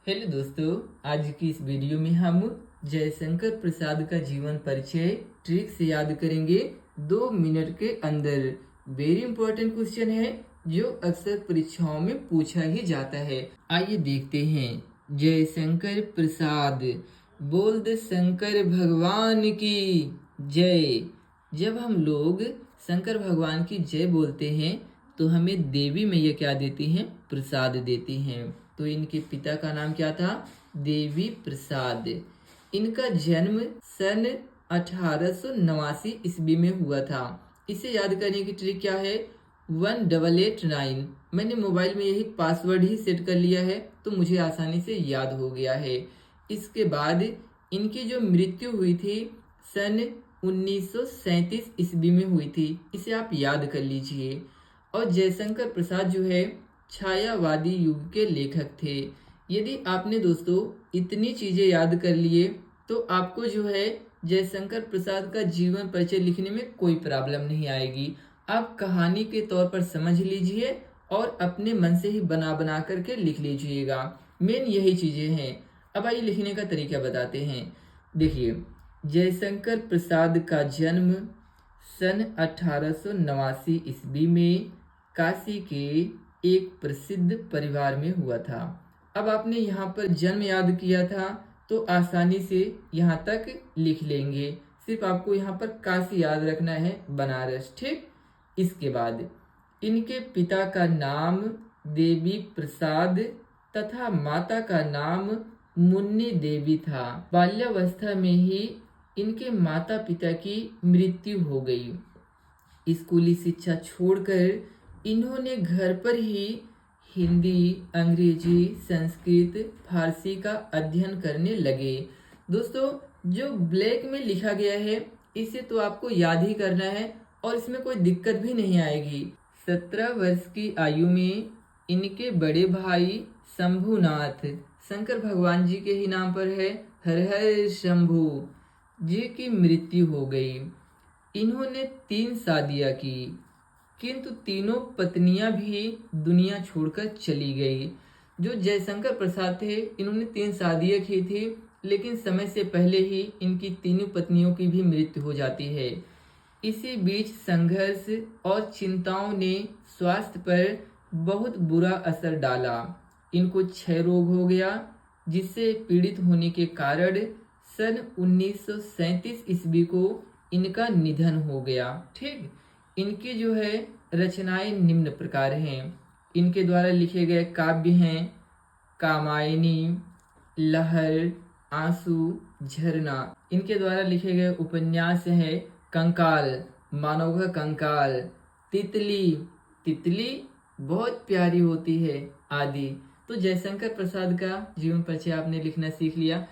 Hello दोस्तों, आज की इस वीडियो में हम जयशंकर प्रसाद का जीवन परिचय ट्रिक से याद करेंगे 2 मिनट के अंदर। वेरी इंपॉर्टेंट क्वेश्चन है जो अक्सर परीक्षाओं में पूछा ही जाता है। आइए देखते हैं। जयशंकर प्रसाद, बोल दे शंकर भगवान की जय। जब हम लोग शंकर भगवान की जय बोलते हैं तो हमें देवी मैया क्या देती हैं? प्रसाद देती हैं। तो इनके पिता का नाम क्या था? देवी प्रसाद। इनका जन्म सन 1889 ईस्वी में हुआ था। इसे याद करने की ट्रिक क्या है? 1889। मैंने मोबाइल में यही पासवर्ड ही सेट कर लिया है तो मुझे आसानी से याद हो गया है। इसके बाद इनकी जो मृत्यु हुई थी सन 1937 ईस्वी में हुई थी। इसे आप याद कर लीजिए। और जयशंकर प्रसाद जो है छायावादी युग के लेखक थे। यदि आपने दोस्तों इतनी चीज़ें याद कर लिए तो आपको जो है जयशंकर प्रसाद का जीवन परिचय लिखने में कोई प्रॉब्लम नहीं आएगी। आप कहानी के तौर पर समझ लीजिए और अपने मन से ही बना बना करके लिख लीजिएगा। मेन यही चीज़ें हैं। अब आइए लिखने का तरीका बताते हैं। देखिए, जयशंकर प्रसाद का जन्म सन 1889 ईस्वी में काशी के एक प्रसिद्ध परिवार में हुआ था। अब आपने यहाँ पर जन्म याद किया था तो आसानी से यहाँ तक लिख लेंगे। सिर्फ आपको यहाँ पर काशी याद रखना है, बनारस। ठीक। इसके बाद इनके पिता का नाम देवी प्रसाद तथा माता का नाम मुन्नी देवी था। बाल्यावस्था में ही इनके माता पिता की मृत्यु हो गई। स्कूली शिक्षा छोड़कर इन्होंने घर पर ही हिंदी, अंग्रेजी, संस्कृत, फारसी का अध्ययन करने लगे। दोस्तों, जो ब्लैक में लिखा गया है इसे तो आपको याद ही करना है और इसमें कोई दिक्कत भी नहीं आएगी। 17 वर्ष की आयु में इनके बड़े भाई शंभुनाथ, शंकर भगवान जी के ही नाम पर है, हर हर शंभु जी की मृत्यु हो गई। इन्होंने 3 शादियां की किंतु तीनों पत्नियां भी दुनिया छोड़कर चली गई। जो जयशंकर प्रसाद थे इन्होंने 3 शादियां की थी लेकिन समय से पहले ही इनकी तीनों पत्नियों की भी मृत्यु हो जाती है। इसी बीच संघर्ष और चिंताओं ने स्वास्थ्य पर बहुत बुरा असर डाला। इनको क्षय रोग हो गया जिससे पीड़ित होने के कारण सन 1937 ईस्वी को इनका निधन हो गया। ठीक। इनकी जो है रचनाएं निम्न प्रकार हैं। इनके द्वारा लिखे गए काव्य हैं कामायनी, लहर, आंसू, झरना। इनके द्वारा लिखे गए उपन्यास है कंकाल, मानव का कंकाल, तितली, तितली बहुत प्यारी होती है आदि। तो जयशंकर प्रसाद का जीवन परिचय आपने लिखना सीख लिया।